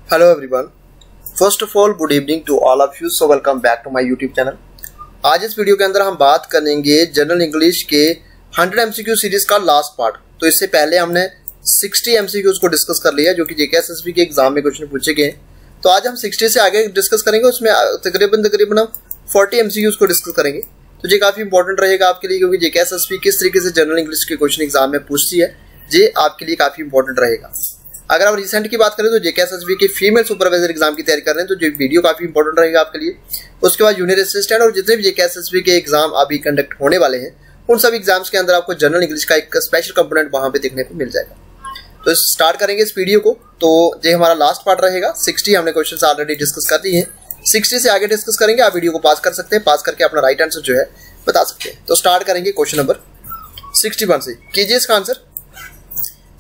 Hello everyone, first of all good evening to all of you. So welcome back to my YouTube channel. आज इस video के अंदर हम बात करेंगे जनरल इंग्लिश के 100 एमसीक्यू सीरीज का लास्ट पार्ट। तो इससे पहले हमने 60 एमसीक्यूज को डिस्कस कर लिया जो कि जेके एसएसबी के एग्जाम में क्वेश्चन पूछे गए। तो आज हम 60 से आगे डिस्कस करेंगे, उसमें तकरीबन हम 40 एमसीक्यूज को डिस्कस करेंगे। तो ये काफी इंपॉर्टेंट रहेगा आपके लिए, क्योंकि जेके एसएसबी किस तरीके से जनरल इंग्लिश के क्वेश्चन एग्जाम में पूछती है, ये आपके लिए काफी इंपॉर्टेंट रहेगा। अगर आप रिसेंट की बात करें तो जेके एसएसबी के फीमेल सुपरवाइजर एग्जाम की तैयारी कर रहे हैं तो जो वीडियो काफी इंपॉर्टेंट रहेगा आपके लिए। उसके बाद जूनियर असिस्टेंट और जितने भी जेके एसएसबी के एग्जाम अभी कंडक्ट होने वाले हैं उन सभी एग्जाम्स के अंदर आपको जनरल इंग्लिश का एक स्पेशल कंपोनेंट वहां पे देखने को मिल जाएगा। तो स्टार्ट करेंगे इस वीडियो को। तो ये हमारा लास्ट पार्ट रहेगा। 60 हमने क्वेश्चन ऑलरेडी डिस्कस कर दिए हैं, 60 से आगे डिस्कस करेंगे। आप वीडियो को पास कर सकते हैं, पास करके अपना राइट आंसर जो है बता सकते हैं। तो स्टार्ट करेंगे क्वेश्चन नंबर 61 से। कीजिए इसका आंसर।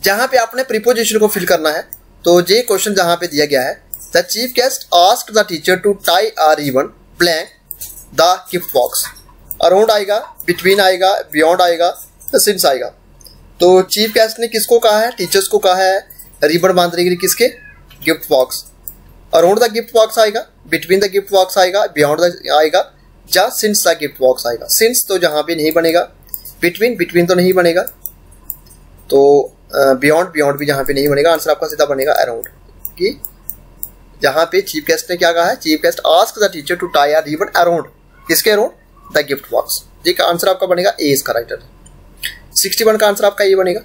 जहां पे आपने प्रीपोजिशन को फिल करना है, तो ये क्वेश्चन जहां पे दिया गया है, the chief guest asked the teacher to tie a ribbon blank the gift box. Around आएगा, बिटवीन आएगा, बियॉन्ड आएगा, सिंस आएगा। तो चीफ गेस्ट ने किसको कहा है? टीचर्स को कहा है रिबन बांधने के लिए। किसके? Gift box. Around the gift box आएगा, बिटवीन द गिफ्ट बॉक्स आएगा, बियॉन्ड द आएगा, या सिंस द गिफ्ट बॉक्स आएगा। सिंस तो जहां पे नहीं बनेगा, बिटवीन तो नहीं बनेगा, तो बियॉन्ड भी जहां पे नहीं बनेगा। आंसर आपका सीधा बनेगा अराउंड। कि जहां पे चीफ गेस्ट ने क्या कहा है? Chief guest ask the teacher to tie a ribbon around. किसके अराउंड? The gift box. ये का आंसर आपका बनेगा ए इसका राइट आंसर। 61 का आंसर आपका ये बनेगा।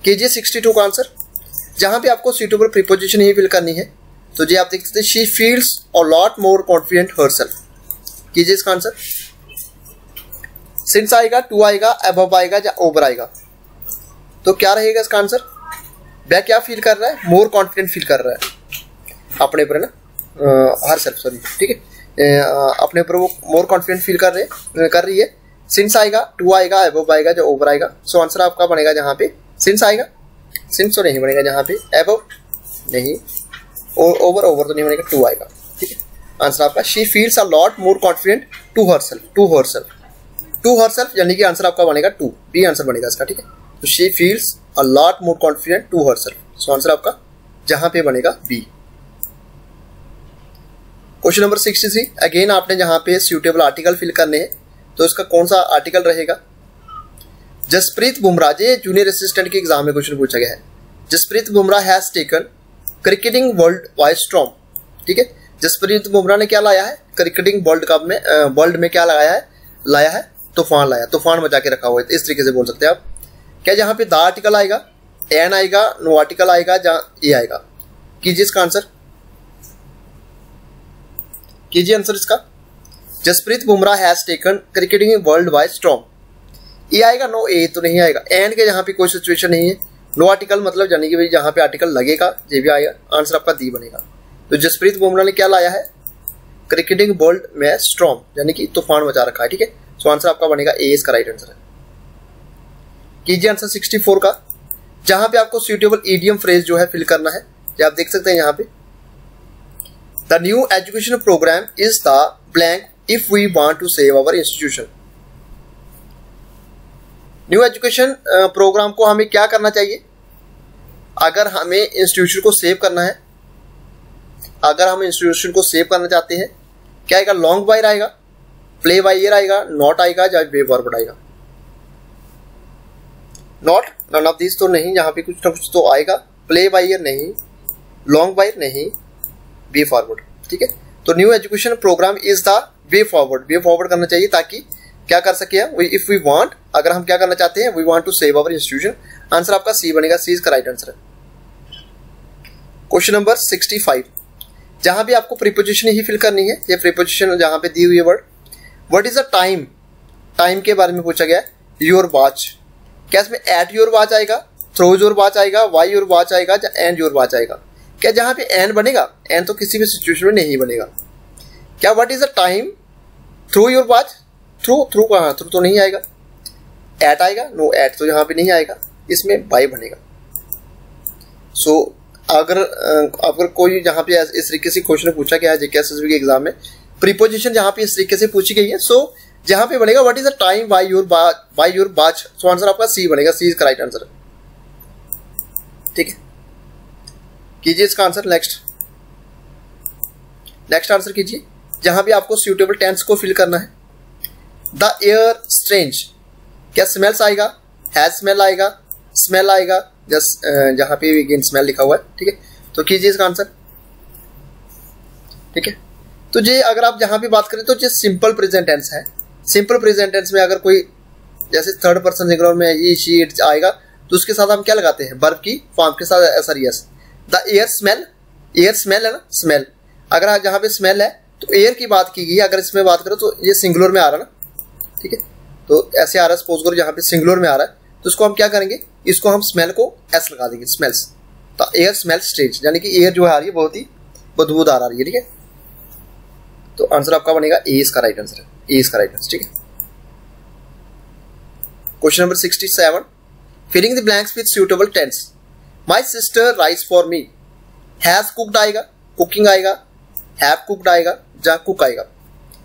कीजिए 62 का आंसर। जहां पे आपको सूटेबल प्रीपोजिशन ही फिल करनी है, तो ये आप देख सकते हैं, she feels a lot more confident herself. कीजिए इसका आंसर। सिंस आएगा, टू आएगा, अबव आएगा, या ओवर आएगा। तो क्या रहेगा इसका आंसर? वह क्या फील कर रहा है? मोर कॉन्फिडेंट फील कर रहा है अपने ऊपर, है ना, हर सेल्फ, सॉरी, ठीक है, अपने ऊपर वो मोर कॉन्फिडेंट फील कर रही है। सिंस आएगा, टू आएगा, अबव आएगा, जो ओवर आएगा। सो आंसर आपका बनेगा जहां पे सिंस आएगा, सिंस तो नहीं बनेगा, जहां पे अबव नहीं, ओवर तो नहीं बनेगा, टू आएगा। ठीक है, आंसर आपका she feels a lot more confident to herself, यानी कि आंसर आपका बनेगा 2, बी आंसर बनेगा इसका। ठीक है, तो she feels a lot more confident to herself. So answer आपका जहां पे बनेगा बी। Question number 63। अगेन आपने जहां पे सूटेबल आर्टिकल फिल करने हैं, तो इसका कौन सा आर्टिकल रहेगा? जसप्रीत बुमराह, ये जूनियर असिस्टेंट के एग्जाम में क्वेश्चन पूछा गया है। Jasprit Bumrah has taken cricketing world by storm. ठीक है, जसप्रीत बुमराह ने क्या लाया है? क्रिकेटिंग वर्ल्ड में क्या लाया है? तूफान लाया, तूफान मचा के रखा हुआ है, इस तरीके से बोल सकते हैं आप। क्या जहां पे द आर्टिकल आएगा, एन आएगा, नो आर्टिकल आएगा, जहां ए आएगा। कीजिए इसका आंसर। कीजिए आंसर इसका। Jasprit Bumrah has taken cricketing world by storm. A आएगा, नो, ए तो नहीं आएगा। एन के जहां पे कोई सिचुएशन नहीं है। नो आर्टिकल मतलब यानी कि भाई जहां पे आर्टिकल लगेगा ये भी आएगा। आंसर आपका डी बनेगा। तो जसप्रीत बुमराह ने क्या लाया है? क्रिकेटिंग वर्ल्ड में स्टॉर्म, यानी कि तूफान मचा रखा है। ठीक है, सो आंसर आपका बनेगा ए इसका राइट आंसर है। कीजिए आंसर 64 का। जहां पे आपको सूटेबल ईडियम फ्रेज जो है फिल करना है, ये आप देख सकते हैं यहाँ पे, the new education programme is the blank if we want to save our institution. New education programme को हमें क्या करना चाहिए अगर हमें इंस्टीट्यूशन को सेव करना है? अगर हम इंस्टीट्यूशन को सेव करना चाहते हैं, क्या आएगा? लॉन्ग बाय आएगा, प्ले बाय ईयर आएगा, नॉट आएगा, या वे फॉरवर्ड आएगा। नॉट, नन ऑफ दिस तो नहीं, यहाँ पे कुछ ना कुछ तो आएगा। प्ले बाय ईयर नहीं, लॉन्ग बाय नहीं, वे फॉरवर्ड। ठीक है, तो new education programme is the way forward करना चाहिए, ताकि क्या कर सके हम? इफ वी वांट, अगर हम क्या करना चाहते हैं, we want to save our institution. Answer आपका सी बनेगा, सी इसका राइट आंसर है। Question number 65। जहां भी आपको प्रीपोजिशन ही फिल करनी है, ये प्रीपोजिशन जहां पे दी हुई है word, what is the time, time के बारे में पूछा गया है। योर वॉच, क्या इसमें एट योर वॉच आएगा, थ्रू योर वॉच आएगा, वाई योर वॉच आएगा, या एंड योर वॉच आएगा? क्या जहां पे एंड बनेगा? एंड तो किसी भी सिचुएशन में नहीं बनेगा। क्या what is the time through your watch? Through कहां? थ्रू तो नहीं आएगा। एट आएगा, नो, एट तो यहां पे नहीं आएगा, इसमें बाय बनेगा। सो अगर कोई जहां पे इस तरीके से क्वेश्चन पूछा गया है जेके एसएसबी के एग्जाम में, प्रीपोजिशन जहां पे इस तरीके से पूछी गई है, सो जहां पे बनेगा what is the time by your watch. So answer आपका सी बनेगा, सी इसका राइट आंसर है। ठीक है, कीजिए इसका आंसर। नेक्स्ट आंसर कीजिए, जहां भी आपको सूटेबल टेंस को फिल करना है। द एयर स्ट्रेंज, क्या स्मेल्स आएगा, हैज स्मेल आएगा, स्मेल आएगा, जहां पे अगेन स्मेल लिखा हुआ है, ठीक है। तो कीजिए इसका आंसर, ठीक है। तो ये अगर आप जहां भी बात करें तो ये सिंपल प्रेजेंट टेंस है। सिंपल प्रेजेंट टेंस में अगर कोई जैसे थर्ड पर्सन सिंगुलर में ये शी इट आएगा तो उसके साथ हम क्या लगाते हैं, वर्ब की फॉर्म के साथ SR yes. The air smell, air smell है ना, स्मेल। अगर आप जहां पे स्मेल है तो एयर की बात की गई, अगर इसमें बात करो तो ये सिंगुलर में आ रहा है ना, ठीक है। तो ऐसे आ रहा है, सपोज करो जहां पे सिंगुलर में आ रहा है तो इसको हम क्या करेंगे, इसको हम स्मेल को एस लगा देंगे, smells. The air smell strange, यानी कि एयर जो आ रही है बहुत ही बदबूदार आ रही है, ठीक है। तो आंसर आपका बनेगा ए इसका राइट आंसर है, ए इसका राइट आंसर, ठीक है। Question number 67, filling the blanks with suitable tense. My sister rice for me, has cooked आएगा, कुकिंग आएगा, हैव कुक्ड आएगा, जहां कुक आएगा।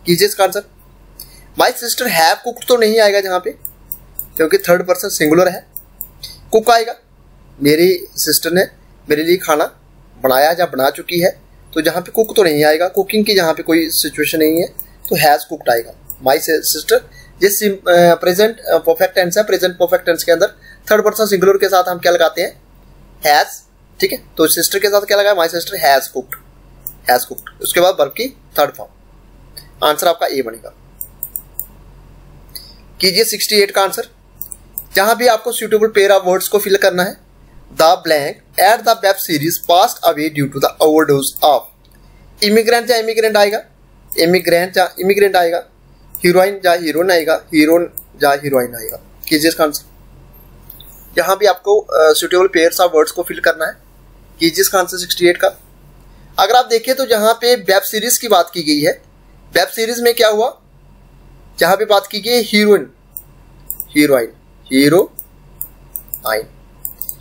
कीजिए इसका answer. My sister have cooked तो नहीं आएगा जहां पे, क्योंकि थर्ड पर्सन सिंगुलर है। कुक आएगा, मेरी सिस्टर ने मेरे लिए खाना बनाया या बना चुकी है, तो जहां पे कुक तो नहीं आएगा, कुकिंग की जहां पे कोई सिचुएशन नहीं है तो हैज कुक्ड आएगा। माय सिस्टर, ये प्रेजेंट परफेक्ट टेंस है। प्रेजेंट परफेक्ट टेंस के अंदर थर्ड पर्सन सिंगुलर के साथ हम क्या लगाते हैं, हैज, ठीक है। तो सिस्टर के साथ क्या लगाया, my sister has cooked, has cooked. उसके बाद वर्ब की थर्ड फॉर्म। आंसर आपका ए बनेगा। कीजिए 68 का आंसर, जहां भी आपको सूटेबल पेयर ऑफ वर्ड्स को फिल करना है। The blank at the web series passed away due to the overdose of. Emigrant या इमिग्रेंट आएगा, इमिग्रेंट या इमिग्रेंट आएगा, हीरोइन या हीरोइन आएगा, हीरोइन या हीरोइन आएगा। कीजिए इसका आंसर। यहां भी आपको सूटेबल पेयर्स ऑफ वर्ड्स को फिल करना है। कीजिए इसका आंसर 68 का। अगर आप देखें तो जहां पे वेब सीरीज की बात की गई है, वेब सीरीज में क्या हुआ, जहां पे बात की गई हीरोइन, हीरोइन, हीरोइन,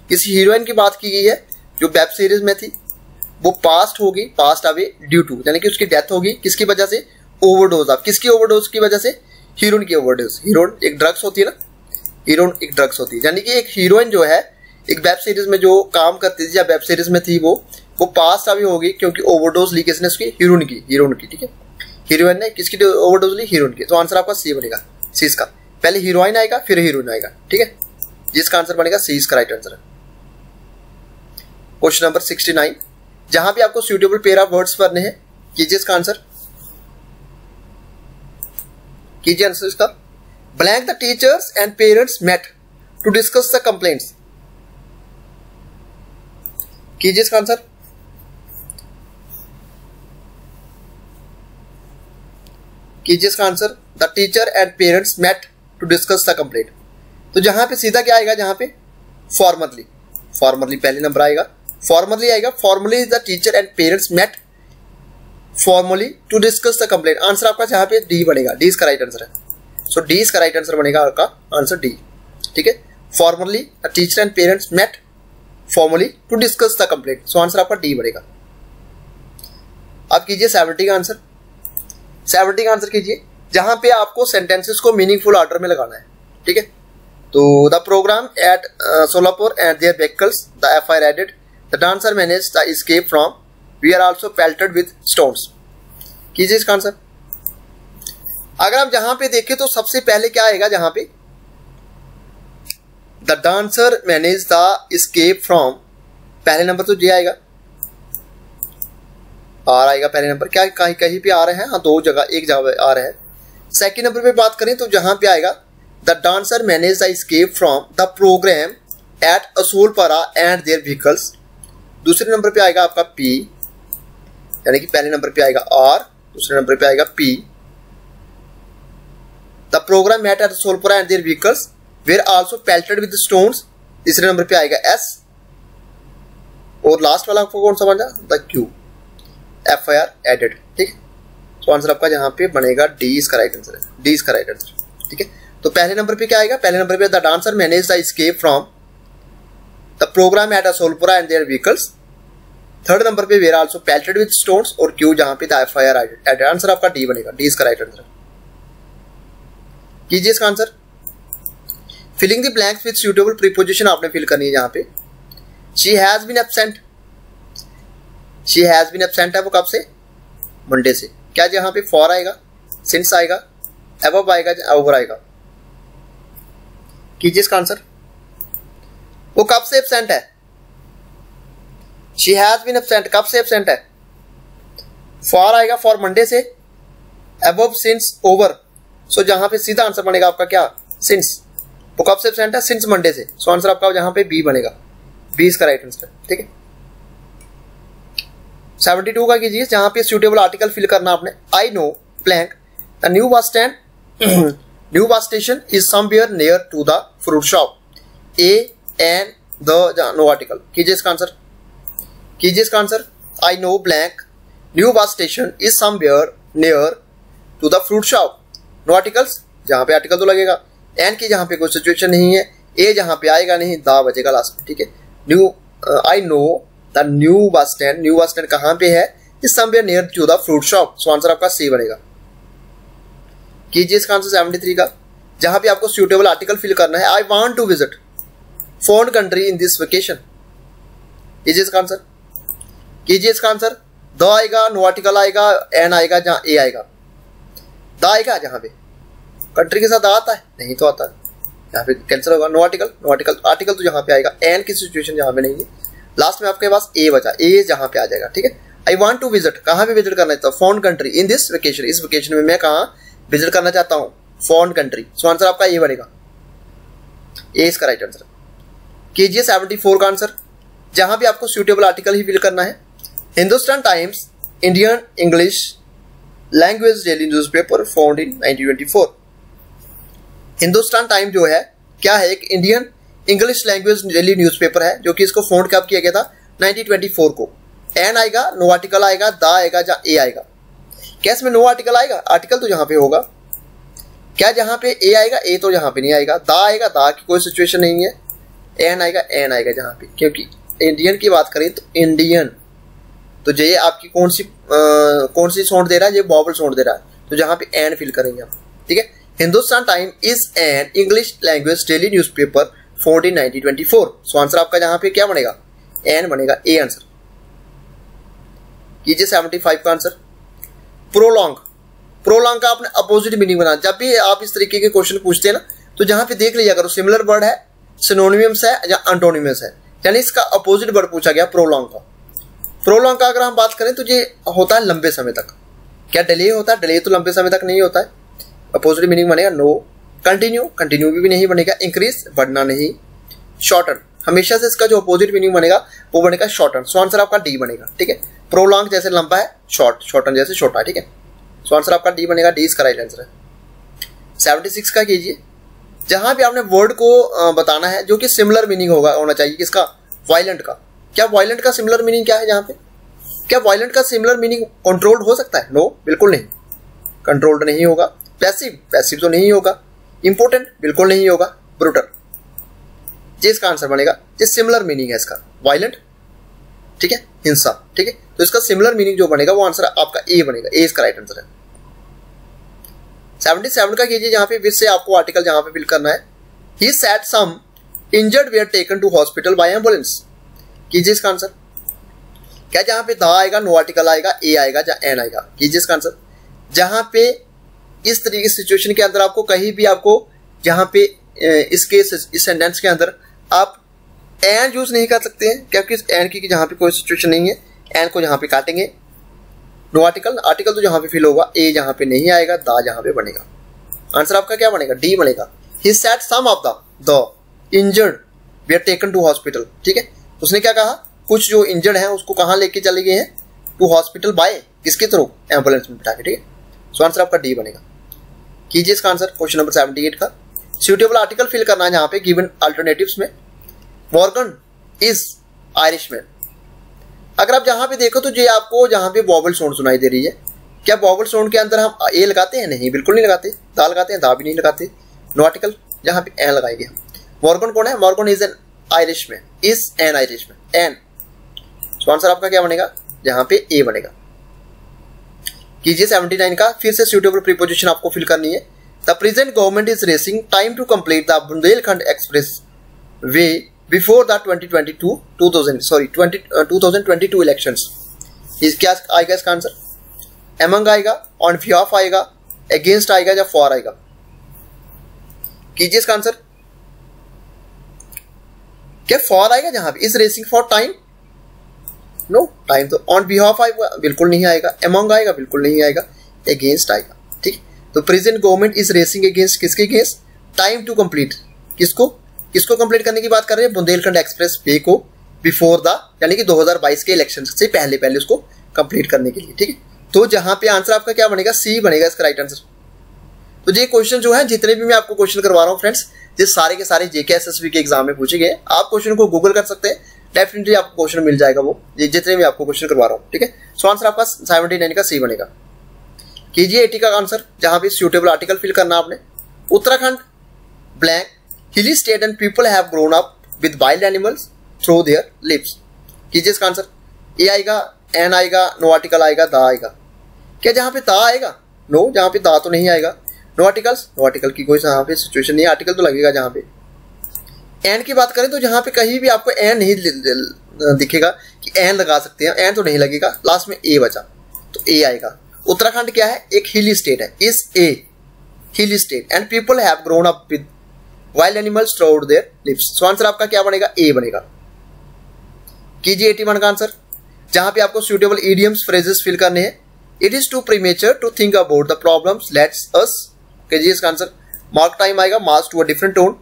किसी हीरोइन की बात की गई है जो वेब सीरीज में थी, वो पास्ट होगी, पास्ट अवे ड्यू टू, यानी कि उसकी डेथ होगी किसकी वजह से, ओवरडोज ऑफ। किसकी ओवरडोज की वजह से, हीरोइन की ओवरडोज। हीरोइन एक ड्रग्स होती है ना, हीरोइन एक ड्रग्स होती है, यानी कि एक हीरोइन जो है एक वेब सीरीज में जो काम करती थी या वेब सीरीज में थी वो पास्ट अवे होगी, क्योंकि ओवरडोज ली किसने, उसकी हीरोइन की, ठीक है। हीरोइन ने किसकी ओवरडोज ली, हीरोइन की। तो आंसर आपका सी बनेगा, सी इसका। पहले हीरोइन आएगा फिर हीरोइन आएगा, ठीक है। जिसका आंसर बनेगा सी इसका राइट आंसर है। क्वेश्चन नंबर 69, जहां भी आपको सूटेबल पेयर ऑफ वर्ड्स भरने हैं। कीजिए इसका आंसर, कीजिए आंसर इसका। Blank the teachers and parents met to discuss the complaints. कीजिए इसका आंसर। कीजिए इसका answer. The teacher and parents met to discuss the complaint. तो जहां पे सीधा क्या आएगा, जहां पे फॉर्मरली, फॉर्मरली पहले नंबर आएगा, फॉर्मरली आएगा। Formally the teacher and parents met formally to discuss the complaint. Answer आपका जहां पे डी बनेगा, डी इसका राइट आंसर है। सो डी इसका राइट आंसर बनेगा आपका आंसर डी, ठीक है। Formally the teacher and parents met formally to discuss the complaint. So answer आपका डी बनेगा। अब कीजिए 70 का आंसर। 70 का आंसर कीजिए, जहां पे आपको सेंटेंसेस को मीनिंगफुल ऑर्डर में लगाना है, ठीक है। तो the programme at Solapur and their vehicles, the FIR added, the dancer manage the escape from, we are also pelted with stones. कीजिए इसका आंसर। अगर आप जहां पे देखें तो सबसे पहले क्या आएगा, जहां पे the dancer manage the escape from, पहले नंबर तो जे आएगा, आर आएगा पहले नंबर। क्या कहीं पे आ रहे हैं, हाँ दो जगह, एक जगह आ रहे हैं। सेकंड नंबर पे बात करें तो जहां पे आएगा the dancer manage the escape from the programme at Asulpara and their vehicles. दूसरे नंबर पे आएगा आपका पी, यानी कि पहले नंबर पे आएगा आर, दूसरे नंबर पे आएगा P. The programme at Asulpara and their vehicles were also pelted with stones, तीसरे नंबर पे आएगा एस, और लास्ट वाला आपको कौन सा बना, द क्यू, एफआईआर एडेड, ठीक है। तो आंसर आपका जहां पे बनेगा डी इसका राइट आंसर है, डी इसका राइट आंसर, ठीक है। तो पहले नंबर पे क्या आएगा, पहले नंबर पे the dancer manage the escape from the programme at Asulpura and their vehicles. Third number पे were also pelted with stones, और क्यू जहां पे द एफआईआर एडेड। आंसर आपका डी बनेगा, डी इसका राइट आंसर। कीजिए इसका answer. Filling the blanks with suitable preposition आपने फिल करनी है। जहां पे she has been absent, she has been absent है वो कब से, मंडे से। क्या यहाँ पे फॉर आएगा, सिंस आएगा, अबव आएगा, ओवर आएगा? कीजिए इसका आंसर। वो कब से एब्सेंट है? शी हैज बीन एब्सेंट कब से एब्सेंट है? फॉर आएगा, फॉर मंडे से, अबव, सिंस, ओवर। सो जहां पे सीधा आंसर बनेगा आपका क्या, सिंस। वो कब से एब्सेंट है? सिंस मंडे से। सो आंसर आपका जहां पे बी बनेगा, बी इसका राइट आंसर। ठीक है। 72 का कीजिए, जहां पे सूटेबल आर्टिकल फिल करना आपने। I know blank the new bus stand new bus station is somewhere near to the fruit shop. A an the no article. कीजिए इसका आंसर, कीजिए इसका answer. I know blank new bus station is somewhere near to the fruit shop. No articles, जहां पे article तो लगेगा। N की जहां पे कोई सिचुएशन नहीं है, ए जहां पे आएगा नहीं, दा बचेगा लास्ट में। ठीक है। New I know the new bus stand, new bus stand कहां पे है? Is somewhere near to the fruit shop. So answer आपका सी बनेगा। कीजिए इसका आंसर 73 का, जहां पे आपको सूटेबल आर्टिकल फिल करना है। I want to visit foreign country in this vacation. कीजिए इसका आंसर, कीजिए इसका आंसर। द आएगा, नो आर्टिकल आएगा, एन आएगा, जहां ए आएगा। द आएगा जहां पे, कंट्री के साथ आता है नहीं तो आता है, यहाँ पे कैंसिल होगा। No article, no article, article तो जहां पे आएगा। एन की सिचुएशन जहां पे नहीं है, लास्ट में आपके पास ए बचा, ए जहां पे आ जाएगा। ठीक है। आई वांट टू विजिट, कहां पे विजिट करना चाहता हूँ? Foreign country in this vacation, इस वेकेशन में मैं कहां विजिट करना चाहता हूँ? Foreign country. सो आंसर आपका ए बनेगा, ए इसका राइट आंसर। कीजिए 74 का आंसर, जहां भी आपको सूटेबल आर्टिकल ही फिल करना है। Hindustan times Indian English language daily newspaper found in 1924। Hindustan time जो है क्या है? एक Indian English language daily newspaper है, जो कि इसको फाउंड कब किया गया था? 1924 को। एन आएगा, नो आर्टिकल आएगा, दा आएगा, जहां ए आएगा। क्या इसमें नो आर्टिकल आएगा? आर्टिकल तो जहां पे होगा। क्या जहां पे ए आएगा? ए तो जहां पे नहीं आएगा। दा आएगा, दा की कोई सिचुएशन नहीं है। एन आएगा, एन आएगा जहां पे, क्योंकि इंडियन की बात करें तो इंडियन, तो ये आपकी कौन सी साउंड दे रहा है? ये वॉवल साउंड दे रहा है, तो जहां पे एन फिल करेंगे आप। ठीक है। Hindustan time is an English language daily newspaper found in 1924। So answer आपका जहां पे क्या बनेगा? एन बनेगा, ए आंसर। कीजिए 75 का आंसर। प्रोलॉन्ग, प्रोलॉन्ग का आपने अपोजिट मीनिंग बनाना। जब भी आप इस तरीके के क्वेश्चन पूछते हैं ना, तो जहां पे देख लिया करो सिमिलर वर्ड है, सिनोनिमस है या एंटोनिमस है, यानी इसका अपोजिट वर्ड पूछा गया प्रोलॉन्ग का। प्रोलॉन्ग का अगर हम बात करें तो ये होता है लंबे समय तक। क्या डिले होता है? डिले तो लंबे समय तक नहीं होता है। अपोजिट मीनिंग बनेगा नो। कंटिन्यू, कंटिन्यू भी नहीं बनेगा। इंक्रीज, बढ़ना नहीं। शॉर्टन, हमेशा से इसका जो अपोजिट मीनिंग बनेगा वो बनेगा शॉर्टन। सो आंसर आपका डी बनेगा। ठीक है। प्रोलॉन्ग जैसे लंबा है, शॉर्ट, शॉर्टन जैसे छोटा है। ठीक है। सो आंसर आपका डी बनेगा, डी इसका राइट आंसर है। 76 का कीजिए, जहां भी आपने वर्ड को बताना है जो कि सिमिलर मीनिंग होना चाहिए किसका? वायलेंट का। क्या वायलेंट का सिमिलर मीनिंग क्या है यहाँ पे? क्या वायलेंट का सिमिलर मीनिंग कंट्रोल्ड हो सकता है? नो, बिल्कुल नहीं, कंट्रोल्ड नहीं होगा। पैसिव, पैसिव तो नहीं होगा। इंपोर्टेंट, बिल्कुल नहीं होगा। ब्रूटल, ये इसका आंसर बनेगा। ये सिमिलर मीनिंग है इसका, वायलेंट। ठीक है, हिंसा। ठीक है, तो इसका सिमिलर मीनिंग जो बनेगा वो आंसर आपका ए बनेगा, ए इसका राइट आंसर है। 77 का कीजिए, जहां पे फिर से आपको आर्टिकल जहां पे फिल करना है। He said some injured were taken to hospital by ambulance. कीजिए इसका आंसर। क्या जहां पे दा आएगा, नो आर्टिकल आएगा, ए आएगा, या एन आएगा? कीजिए इसका आंसर। जहां पे इस तरीके की सिचुएशन के अंदर आपको कहीं भी आपको जहां पे इस सेंटेंस के अंदर आप एन यूज नहीं कर सकते हैं, क्योंकि एन की जहां पे कोई सिचुएशन नहीं है। एन को जहां पे काटेंगे। नो आर्टिकल, आर्टिकल तो जहां पे फिल होगा, ए जहां पे नहीं आएगा, दा जहां पे बनेगा। आंसर आपका क्या बनेगा? डी बनेगा। He said some of the injured we are taken to hospital. ठीक है, उसने क्या कहा? कुछ जो इंजर्ड है उसको कहां लेके चले गए हैं? टू हॉस्पिटल बाय, किसके थ्रू? एम्बुलेंस में बिठा के। ठीक है, सो आंसर आपका डी बनेगा। कीजिए इसका आंसर क्वेश्चन नंबर 78 का। सूटेबल आर्टिकल फिल करना है यहाँ पे गिवन अल्टरनेटिव्स में। Morgan is Irishman. अगर आप जहां पे देखो तो ये आपको जहां पे वॉवल साउंड सुनाई दे रही है। क्या वॉवल साउंड के अंदर हम ए लगाते हैं? नहीं, बिल्कुल नहीं लगाते। दा लगाते हैं? दा भी नहीं लगाते। नो आर्टिकल, जहां पे एन लगाएंगे हम। मॉर्गन कौन है? Morgan is an Irishman, is an Irishman, an. So answer आपका क्या बनेगा? जहां पे ए बनेगा। कीजिए 79 का। फिर से सूटेबल प्रीपोजिशन आपको फिल करनी है। The present government is racing time to complete the Bundelkhand expressway before the 2022 elections. क्या आएगा इसका आंसर? एमंग आएगा, ऑन बिहाफ आएगा, अगेंस्ट आएगा या फॉर आएगा? कीजिए इसका आंसर। क्या फॉर आएगा जहां पे? Is racing for time? No, time तो ऑन बिहाफ आएगा, बिल्कुल नहीं आएगा। एमंग आएगा, बिल्कुल नहीं आएगा। अगेंस्ट आएगा, ठीक। तो present government is racing against, किसके अगेंस्ट? Time to complete. किसको कंप्लीट करने की बात कर रहे हैं? बुंदेलखंड एक्सप्रेस वे को बिफोर द, यानी कि 2022 के इलेक्शन से पहले उसको कंप्लीट करने के लिए, ठीक है। तो जहां पे आंसर आपका क्या बनेगा? सी बनेगा इसका राइट आंसर। तो ये क्वेश्चन जो है, जितने भी मैं आपको क्वेश्चन करवा रहा हूँ फ्रेंड्स, ये सारे के सारे जेके एसएसबी के एग्जाम में पूछे गए। आप क्वेश्चन को गूगल कर सकते हैं, डेफिनेटली आपको क्वेश्चन मिल जाएगा वो, जितने भी आपको क्वेश्चन करवा रहा हूँ, ठीक है। सो आंसर आपका 79 का सी बनेगा। कीजिए 80 का आंसर, जहां पे सूटेबल आर्टिकल फिल करना आपने। Uttarakhand blank hilly state and people have grown up with wild animals through their lives. कीजिए इसका आंसर। ए आएगा, एन आएगा, नो आर्टिकल आएगा, दा आएगा। क्या जहां पे दा आएगा? नो, जहां पे दा तो नहीं आएगा। नो आर्टिकल्स, नो आर्टिकल की कोई यहाँ पे सिचुएशन नहीं है, आर्टिकल तो लगेगा जहां पे। एन की बात करें तो जहां पे कहीं भी आपको एन नहीं दिखेगा कि एन लगा सकते हैं, एन तो नहीं लगेगा, लास्ट में ए बचा, तो ए आएगा। उत्तराखंड क्या है? एक हिली स्टेट है, is a hilly state and people have grown up with wild animals through their lives. So answer आपका क्या बनेगा? ए बनेगा। कीजिए 81 का आंसर, जहां पे आपको सूटेबल इडियम्स फ्रेजेस फिल करने हैं। It is too premature to think about the problems, let's us. कीजिए इसका आंसर। मार्क टाइम आएगा, march to a different tone,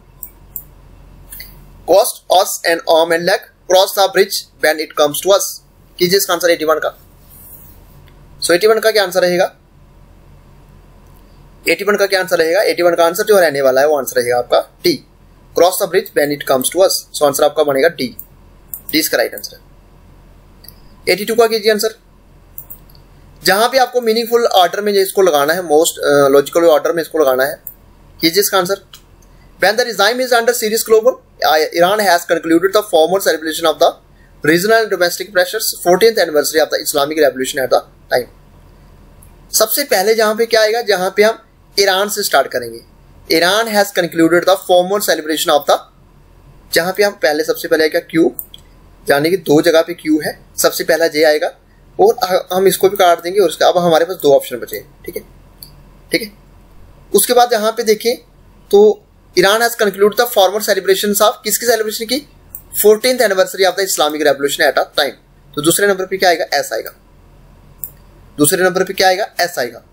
cost us an arm and leg, cross the bridge when it comes to us. कीजिए इसका answer 81 का। सो 81 का क्या answer रहेगा? 81 का क्या आंसर रहेगा? 81 का आंसर जो रहने वाला है वो आंसर रहेगा आपका D, cross the bridge when it comes to us. So answer आपका बनेगा डी, डी इसका राइट आंसर है। 82 का कीजिए आंसर, जहां पे आपको मीनिंगफुल ऑर्डर में इसको लगाना है, मोस्ट लॉजिकल ऑर्डर में इसको लगाना है। कीजिए इसका answer. When the regime is under serious global, Iran has concluded the formal celebration of the regional and domestic pressures 14th anniversary of the Islamic revolution at the time. सबसे पहले जहां पे क्या आएगा? जहां पे हम ईरान से स्टार्ट करेंगे। Iran has concluded the formal celebration of the, जहां पे हम पहले सबसे पहले आएगा क्यू, यानी कि दो जगह पे क्यू है, सबसे पहला जे आएगा और हम इसको भी काट देंगे और उसका अब हमारे पास दो ऑप्शन बचे, ठीक है, ठीक है। उसके बाद यहाँ पे देखें तो Iran has conclude the formal celebration of, किसकी सेलिब्रेशन की? 14th anniversary of the Islamic revolution eight a time. तो दूसरे नंबर पे क्या आएगा? एस आएगा। दूसरे नंबर पे क्या आएगा? एस आएगा।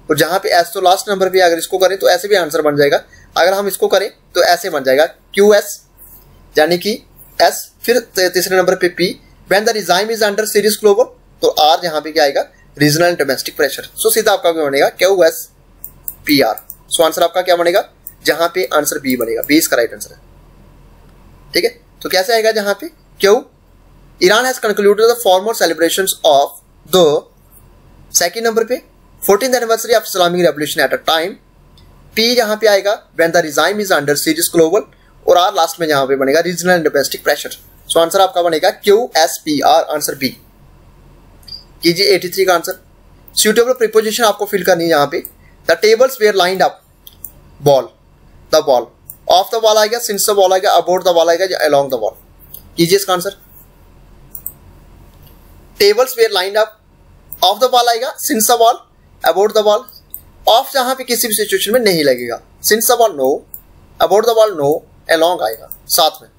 और जहां पे एस तो लास्ट नंबर पे, अगर इसको करें तो ऐसे भी आंसर बन जाएगा। अगर हम इसको करें तो ऐसे बन जाएगा क्यू एस, यानी कि एस, फिर तीसरे नंबर पे P. When the regime is under serious global, तो आर जहां पे क्या आएगा? Regional and domestic pressure. So सीधा आपका क्या बनेगा? Q S P R. So answer आपका क्या बनेगा? जहां पे आंसर बी बनेगा, बी इसका राइट आंसर है, ठीक है। तो कैसे आएगा? जहां पे क्यों? Iran has concluded the formal celebrations of the, second number पे 14th anniversary of Islamic revolution eight a time. P जहां पे आएगा when the regime is under serious global, और आर लास्ट में जहां पे बनेगा regional and domestic pressure. So answer आपका बनेगा Q S P R, answer B. कीजिए 83 का आंसर। सूटेबल प्रीपोजिशन आपको फिल करनी है यहाँ पे। The tables were lined up, ball, the ball, off the ball आएगा, सिंस द बॉल आएगा, अबाउट द बॉल आएगा या अलोंग द बॉल। कीजिए इसका answer. Tables were lined up, of the ball आएगा, since the ball, about the ball. Of जहां पे किसी भी सिचुएशन में नहीं लगेगा, since the ball no, about the ball no, along आएगा साथ में।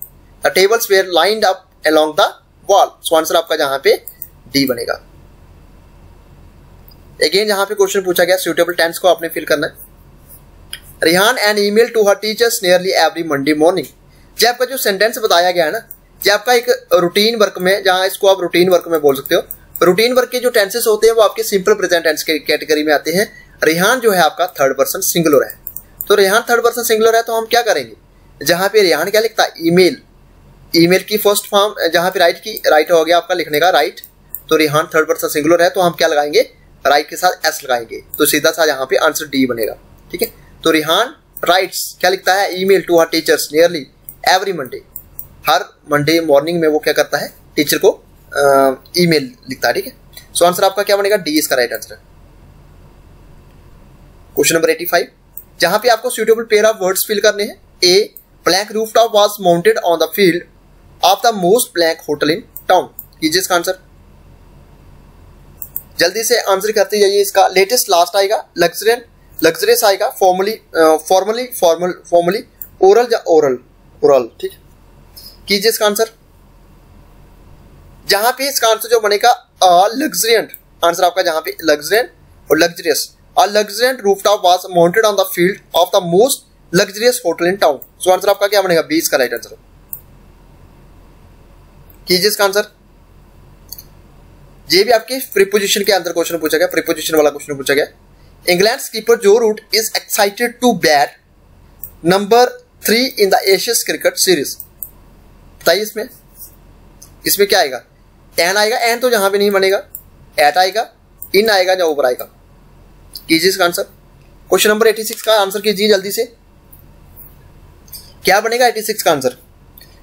The tables were lined up along the ball. So answer आपका जहां पे डी बनेगा। अगेन जहां पे क्वेश्चन पूछा गया, सूटेबल टेंस को आपने फिल करना है। Rehan an email to her teachers nearly every Monday morning. जो आपका जो सेंटेंस बताया गया है ना, जो आपका एक रूटीन वर्क में, जहां इसको आप रूटीन वर्क में बोल सकते हो। रूटीन वर्क के जो टेंसेस होते हैं वो आपके सिंपल प्रेजेंट टेंस के कैटेगरी में आते हैं। रिहान जो है आपका थर्ड पर्सन सिंगुलर है, तो रिहान थर्ड पर्सन सिंगुलर है, तो हम क्या करेंगे? जहां पे रिहान क्या लिखता है? ईमेल, ईमेल की फर्स्ट फॉर्म जहां पे राइट की, राइट हो गया आपका लिखने का राइट, तो रिहान थर्ड पर्सन सिंगुलर है, तो हम क्या लगाएंगे? राइट के साथ एस लगाएंगे, तो सीधा सा यहाँ पे आंसर डी बनेगा, ठीक है। तो रिहान राइट्स क्या लिखता है? Email to her teachers nearly every Monday, हर मंडे मॉर्निंग में वो क्या करता है? टीचर को ईमेल लिखता है, ठीक है। सो आंसर आपका क्या बनेगा? डी इसका राइट आंसर है। क्वेश्चन नंबर 85, जहां पे आपको suitable pair of words fill करने हैं। A blank rooftop was mounted on the field of the most blank hotel in town. कीजिए इसका आंसर। जल्दी से आंसर करते जाइए। इसका लेटेस्ट लास्ट आएगा, लग्जरियन लग्जरियस आएगा, फॉर्मली, ओरल या ओरल। ठीक, कीजिए इसका आंसर। जहां पे इसका आंसर जो बनेगा लग्जरियंट, आंसर आपका जहां पे लग्जरियंट और luxurious. A luxuriant rooftop was mounted on the field of the most luxurious hotel in town. So answer आपका क्या बनेगा? 20 का राइट आंसर। कीजिए इसका आंसर। ये भी आपके प्रीपोजिशन के अंदर क्वेश्चन पूछा गया, प्रीपोजिशन वाला क्वेश्चन पूछा गया। England keeper Joe Root is excited to bat number 3 in the Ashes cricket series. बताइए इसमें क्या आएगा? एन आएगा, एन तो जहां पे नहीं बनेगा, एट आएगा, इन आएगा या ओवर आएगा। कीजिए इसका आंसर। क्वेश्चन नंबर 86 का आंसर कीजिए जल्दी से। क्या बनेगा 86 का आंसर?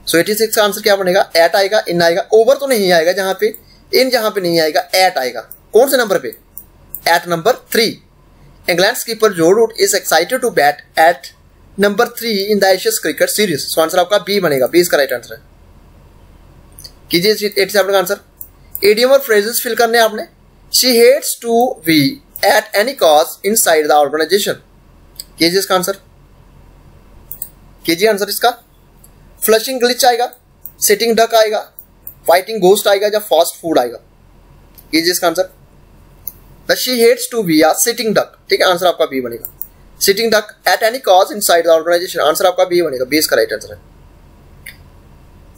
सो 86 का आंसर क्या बनेगा? एट आएगा, इन आएगा, ओवर तो नहीं आएगा जहां पे, इन जहां पे नहीं आएगा, एट आएगा। कौन से नंबर पे? At number 3। England keeper Joe Root is excited to bat at number 3 in the Ashes cricket series. So answer आपका बी बनेगा, 20 का राइट आंसर है। कीजिए 87 का आंसर। इडियम और फ्रेजेस फिल करने आपने। She hates to be at any cause inside the organization। कीजिए इसका आंसर। कीजिए आंसर इसका। फ्लशिंग ग्लिच आएगा, सिटिंग डक आएगा, फाइटिंग गोस्ट आएगा या फास्ट फूड आएगा। कीजिए इसका answer. The she hates to be a sitting duck. ठीक है, आंसर आपका बी बनेगा। Sitting duck at any cause inside the organization, answer आपका बी बनेगा, 20 का राइट आंसर है।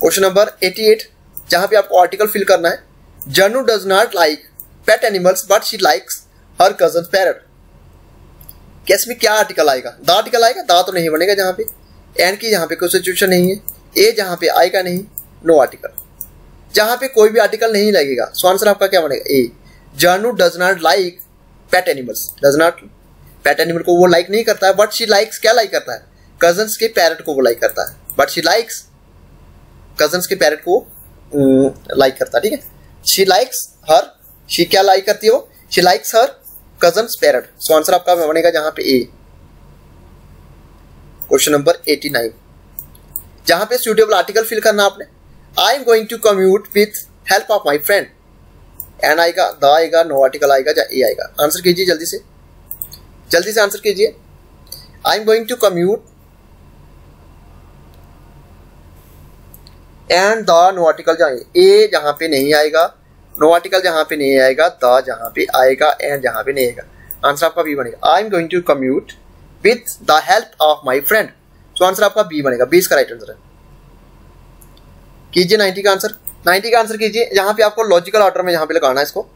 क्वेश्चन नंबर 88 जहां पे आपको आर्टिकल फिल करना है। Janu does not like pet animals but she likes her cousin parrot. क्या इसमें क्या आर्टिकल आएगा? द आर्टिकल आएगा, दा तो नहीं बनेगा जहां पे, एन की जहां पे कोई सिचुएशन नहीं है, ए जहां पे आएगा नहीं, नो आर्टिकल। जहां पे कोई भी आर्टिकल नहीं लगेगा, सो आंसर आपका क्या बनेगा? ए। जानू does not like pet animals, does not, pet animal को वो लाइक नहीं करता है, बट शी लाइक्स क्या लाइक करता है? कजन्स के पैरट को वो लाइक करता है, बट शी लाइक्स कजन्स के पैरट को लाइक करता है। ठीक है, शी लाइक्स हर, शी क्या लाइक करती है वो? She likes her cousins parrot. So answer आपका बनेगा जहां पे ए। क्वेश्चन नंबर 89 जहां पे सुटेबल आर्टिकल फिल करना आपने। I am going to commute with help of my friend. An आएगा, द आएगा, नो आर्टिकल आएगा या ए आएगा। आंसर कीजिए जल्दी से आंसर कीजिए। I am going to commute and the, no article जाए, ए जहां पे नहीं आएगा, नो आर्टिकल जहां पे नहीं आएगा, द जहां पे आएगा, एंड जहां पे नहीं आएगा। आंसर आपका बी बनेगा। I am going to commute with the help of my friend. So answer आपका बी बनेगा, 20 का राइट आंसर है। कीजिए 90 का आंसर। 90 का आंसर कीजिए। जहां पे आपको लॉजिकल ऑर्डर में जहां पे लगाना है, इसको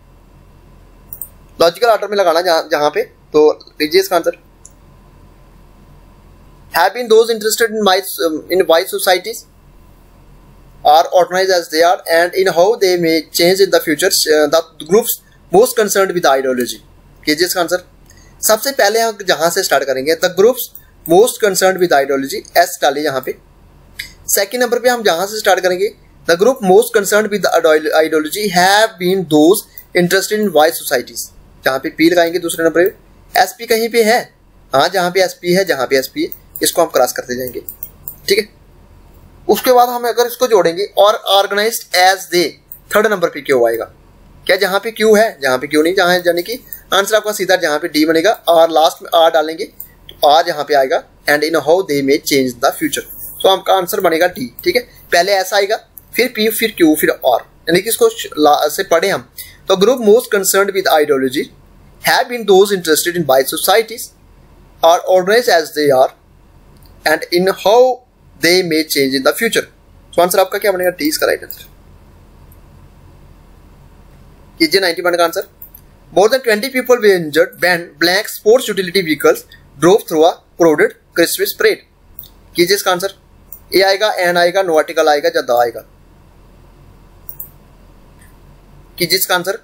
लॉजिकल ऑर्डर में लगाना जहां पे, तो लीजिए इसका answer. Have been those interested in ways societies are organized as they are and in how they may change in the future, the groups most concerned with ideology। कीजिए इसका आंसर। सबसे पहले हम जहां से स्टार्ट करेंगे, the groups most concerned with ideology, S डालिए यहाँ पे। सेकेंड नंबर पे हम जहां से स्टार्ट करेंगे, the group most concerned with the ideology have been those interested in wise societies। जहां पे पी लगाएंगे दूसरे नंबर पे। एसपी कहीं पे है, हाँ जहां पे एसपी है, जहां पे एसपी है, इसको हम क्रॉस करते जाएंगे। ठीक है, उसके बाद हम अगर इसको जोड़ेंगे और organized as they, third number पे क्यू आएगा। क्या जहां पे क्यू है, जहां पे क्यू नहीं, जहां यानी कि आंसर आपका सीधा जहां पे डी बनेगा, और लास्ट में आर डालेंगे तो आर जहां पे आएगा, and in how they may change the future. So आपका आंसर बनेगा डी। ठीक है, पहले ऐसा आएगा, फिर पी, फिर क्यू, फिर आर, यानी कि इसको से पढ़े हम तो group most concerned with ideology have been those interested in by societies are organized as they are and in how they may change in the future। So answer आपका क्या बनेगा? डी इसका राइट आंसर। कीजिए 91 का answer. More than 20 people were injured when blank sports utility vehicles drove through a crowded Christmas parade। कीजिए इसका answer. ए आएगा, an आएगा, नो आर्टिकल आएगा या द आएगा। कीजिए इसका आंसर।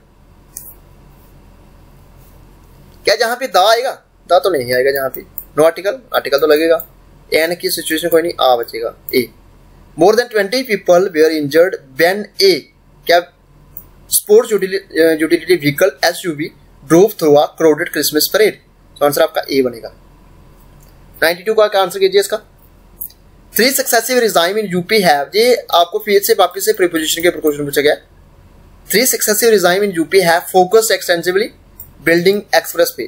क्या जहां पे द आएगा? द तो नहीं आएगा जहां पे। नो आर्टिकल, आर्टिकल तो लगेगा। एन की सिचुएशन कोई नहीं, आ बचेगा A. More than 20 people were injured when a, क्या sports utility vehicle SUV drove through a crowded Christmas parade. तो आंसर आपका ए बनेगा। 92 का आंसर कीजिए इसका। 3 successive regime in UP have, ये आपको फिर से वापस से प्रीपोजिशन के ऊपर क्वेश्चन पूछा गया। 3 successive regime in UP have focused extensively building expressway.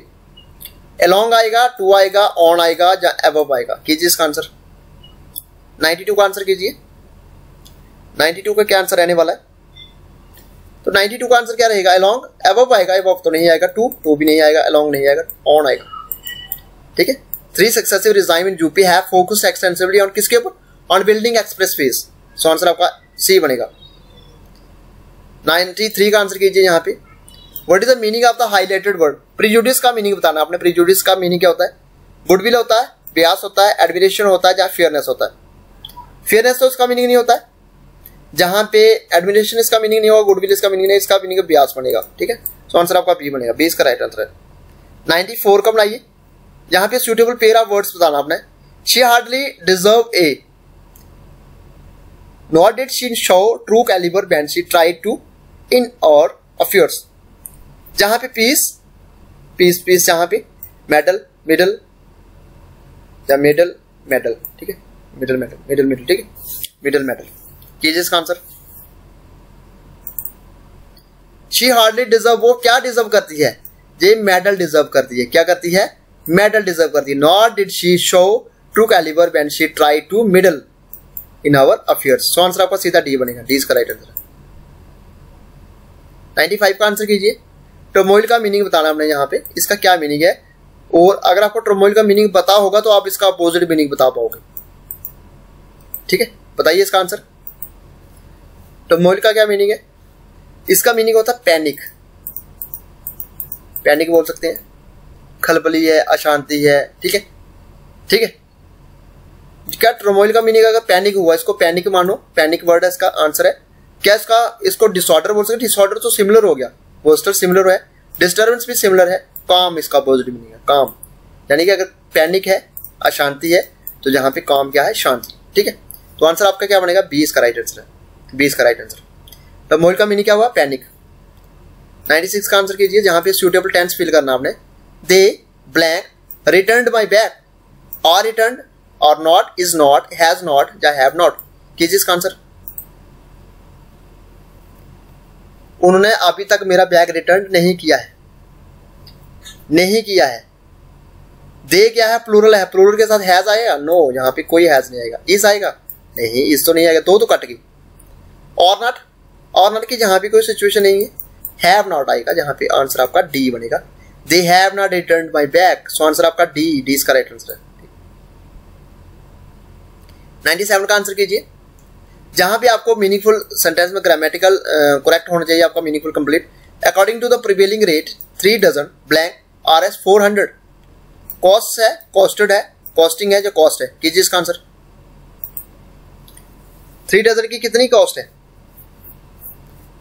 Along आएगा, to आएगा, on आएगा या above आएगा? कीजिए इसका आंसर। 92 का आंसर कीजिए। 92 का क्या आंसर रहने वाला है? तो 92 का आंसर क्या रहेगा? along, above आएगा, above तो नहीं आएगा, to भी नहीं आएगा, along नहीं आएगा, on आएगा। ठीक है। 3 successive regime in UP have focused extensively on किसके ऊपर? On building expressways. So answer आपका सी बनेगा। 93 का आंसर कीजिए यहाँ पे। What is the meaning of the highlighted word? Prejudice का मीनिंग बताना आपने। प्रीजुडिस का मीनिंग क्या होता है? गुडविल होता है, बियास होता है, एडमिरेशन होता है या फेयरनेस होता है? फेयरनेस तो इसका मीनिंग नहीं होता है। जहां पे एडमिरेशन इसका मीनिंग नहीं होगा, गुडविल इसका मीनिंग नहीं, इसका मीनिंग बियास बनेगा। ठीक है, सो आंसर आपका बी बनेगा। 20 का राइट आंसर है। 94 का बनाइए। यहाँ पे सुटेबल पेयर ऑफ वर्ड्स बताना आपने। She hardly deserve A, nor did she show true caliber when she tried to in our affairs. जहां पे पीस जहां पे मेडल मिडल या मेडल मेडल, ठीक है, मिडल ठीक है, मिडल मेडल कीजिए इसका आंसर। शी हार्डली डिजर्व, वो क्या डिजर्व करती है? ये मेडल डिजर्व करती है। क्या करती है? मेडल डिजर्व करती है। Not did she show true calibre when she try to meddle in our affairs. So answer आपका सीधा डी बनेगा। डी इसका राइट आंसर। 95 का आंसर कीजिए। टर्मोइल का मीनिंग बताना हमने यहाँ पे, इसका क्या मीनिंग है, और अगर आपको टर्मोइल का मीनिंग पता होगा तो आप इसका अपोजिट मीनिंग बता पाओगे। ठीक है, बताइए इसका आंसर। टर्मोइल का क्या मीनिंग है? इसका मीनिंग होता है पैनिक। पैनिक बोल सकते हैं, खलबली है, अशांति है। ठीक है, ठीक है। क्या टर्मोइल का मीनिंग अगर पैनिक हुआ, इसको पैनिक मानो, पैनिक वर्ड है, इसका आंसर है। क्या इसको डिसऑर्डर बोल सकते? डिसऑर्डर तो सिमिलर हो गया, पोस्टर सिमिलर है, डिस्टर्बेंस भी सिमिलर है। काम इसका पॉजिटिव मीनिंग है, काम। यानी कि अगर पैनिक है, अशांति है, तो जहां पे काम क्या है? शांति। ठीक है, तो आंसर आपका क्या बनेगा? 20 का राइट आंसर है। 20 का राइट आंसर। टर्मोइल का मीनिंग क्या हुआ? पैनिक। 96 का आंसर कीजिए। जहां पे सुटेबल टेंस फिल करना आपने। They blank returned my bag, are returned, और not, is not, has not या हैव नॉट। कीजिए इसका आंसर। उन्होंने अभी तक मेरा बैग रिटर्न नहीं किया है। नहीं किया है। दे क्या है? प्लूरल है। प्लूरल के साथ हैज आएगा? नो, यहाँ पे कोई हैज नहीं आएगा। इस आएगा? नहीं, इस तो नहीं आएगा, तो कट गई। और नॉट की जहां पे कोई सिचुएशन नहीं है। हैव नॉट आएगा, जहां पे आंसर आपका डी बनेगा। They have not returned my bag. So answer आपका डी, डी इसका राइट आंसर है। 97 का आंसर कीजिए। जहां भी आपको मीनिंगफुल सेंटेंस में ग्रामेटिकल करेक्ट होना चाहिए आपका meaningful complete. According to the prevailing rate 3 dozen blank RS 400। Cost है, कॉस्टेड है, कॉस्टिंग है, जो कॉस्ट है। कीजिए इसका आंसर। 3 डजन की कितनी कॉस्ट है?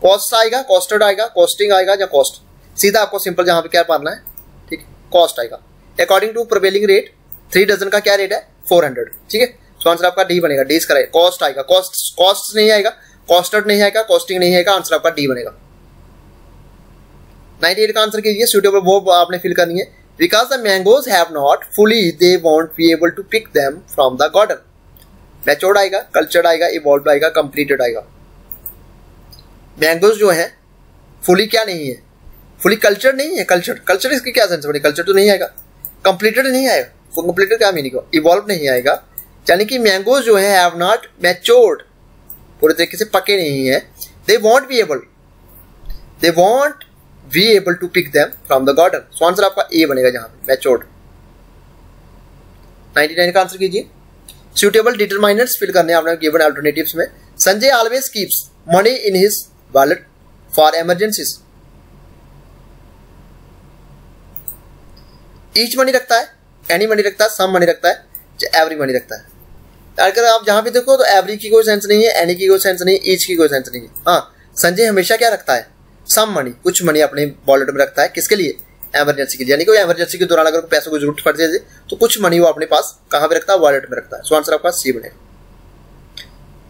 कॉस्ट आएगा, कॉस्टेड आएगा, कॉस्टिंग आएगा या कॉस्ट? सीधा आपको सिंपल जहां पे क्या मारना है, ठीक है, कॉस्ट आएगा। According to prevailing rate 3 dozen का क्या रेट है? 400। ठीक है, सो आंसर आपका डी बनेगा। डी इसका राइट। कॉस्ट आएगा, कॉस्ट नहीं आएगा, कॉस्टेड नहीं आएगा, कॉस्टिंग नहीं आएगा, आंसर आपका डी बनेगा। 98 का आंसर कीजिए। सुटेबल वो आपने फिल करनी है। Because the mangoes have not fully, they won't be able to pick them from the garden. Matured आएगा, कल्चर्ड आएगा, इवॉल्व आएगा, कंप्लीटेड आएगा। मैंगोज जो है फुली क्या नहीं है? फुली कल्चर नहीं है। कल्चर इसकी क्या सेंस बनी? कल्चर तो नहीं आएगा। कंप्लीटेड नहीं आएगा। कंप्लीटेड क्या मीनिंग? इवॉल्व नहीं आएगा। यानी कि मैंगोज जो है हैव नॉट मैच्योर्ड, पूरे तरीके से पके नहीं है। They won't be able to pick them from the garden. So answer आपका ए बनेगा जहां पे मैच्योर्ड। 99 का आंसर कीजिए। सुटेबल डिटरमाइनर्स फिल करने आपने गिवन अल्टरनेटिव्स में। Sanjay always keeps money in his wallet for emergencies. Each money रखता है, एनी मनी रखता है, सम मनी रखता है, एवरी मनी रखता है। अगर आप जहां भी देखो तो एवरी की कोई सेंस नहीं है, एनी की कोई सेंस नहीं, ईच की कोई सेंस नहीं है। हाँ, संजय हमेशा क्या रखता है? सम मनी, कुछ मनी अपने वॉलेट में रखता है। किसके लिए? इमरजेंसी के लिए। यानी कोई इमरजेंसी के दौरान अगर पैसों की जरूरत पड़ जाए तो कुछ मनी वो अपने पास कहां पे रखता है? वॉलेट में रखता है। सो आंसर आपका सी बनेगा।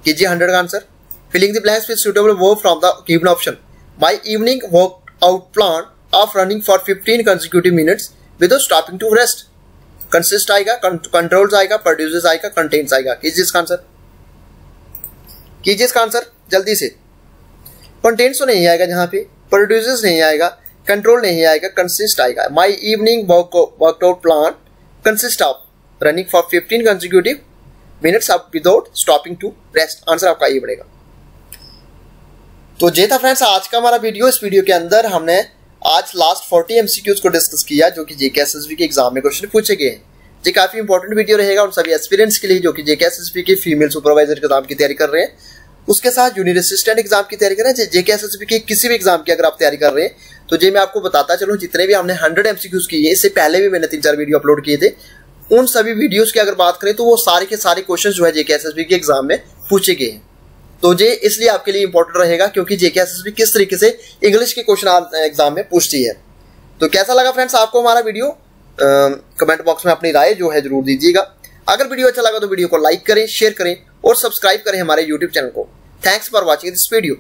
कीजिए 100 का answer. Filling the blanks with suitable verb from the given option. My evening workout plan of running for 15 consecutive minutes without stopping to rest. Consist आएगा, कंट्रोल्स आएगा, produces आएगा, contains आएगा। कीजिए इसका आंसर। कीजिए इसका आंसर जल्दी से। कंटेंट्स तो नहीं आएगा, जहाँ पे प्रोड्यूसर्स नहीं आएगा, कंट्रोल नहीं आएगा, कंसिस्ट आएगा। My evening workout plan consist of running for 15 consecutive minutes up without stopping to rest. Answer आपका ये बनेगा। तो ये था फ्रेंड्स आज का हमारा वीडियो। इस वीडियो के अंदर हमने आज लास्ट 40 एमसीक्यूज को डिस्कस किया जो कि जेके एसएसबी के एग्जाम में क्वेश्चन पूछे गए हैं। ये काफी इंपॉर्टेंट वीडियो रहेगा उन सभी एस्पिरेंट्स के लिए जो कि जेके एसएसबी के फीमेल सुपरवाइजर एग्जाम की तैयारी कर रहे हैं, उसके साथ जूनियर असिस्टेंट एग्जाम की तैयारी कर रहे हैं। जेके एसएसबी के किसी भी एग्जाम की अगर आप तैयारी कर रहे हैं तो ये मैं आपको बताता चलूं, जितने भी हमने 100 एमसीक्यूज किए, इससे पहले भी मैंने 3-4 वीडियो अपलोड किए थे, उन सभी वीडियोस की अगर बात करें तो वो सारे के सारे क्वेश्चन जो है जेके एसएसबी के एग्जाम में पूछे गए हैं। तो ये इसलिए आपके लिए इंपॉर्टेंट रहेगा क्योंकि जेके एसएसबी किस तरीके से इंग्लिश के क्वेश्चन एग्जाम में पूछती है। तो कैसा लगा फ्रेंड्स आपको हमारा वीडियो? कमेंट बॉक्स में अपनी राय जो है जरूर दीजिएगा। अगर वीडियो अच्छा लगा तो वीडियो को लाइक करें, शेयर करें और सब्सक्राइब करें हमारे यूट्यूब चैनल को। Thanks for watching this video.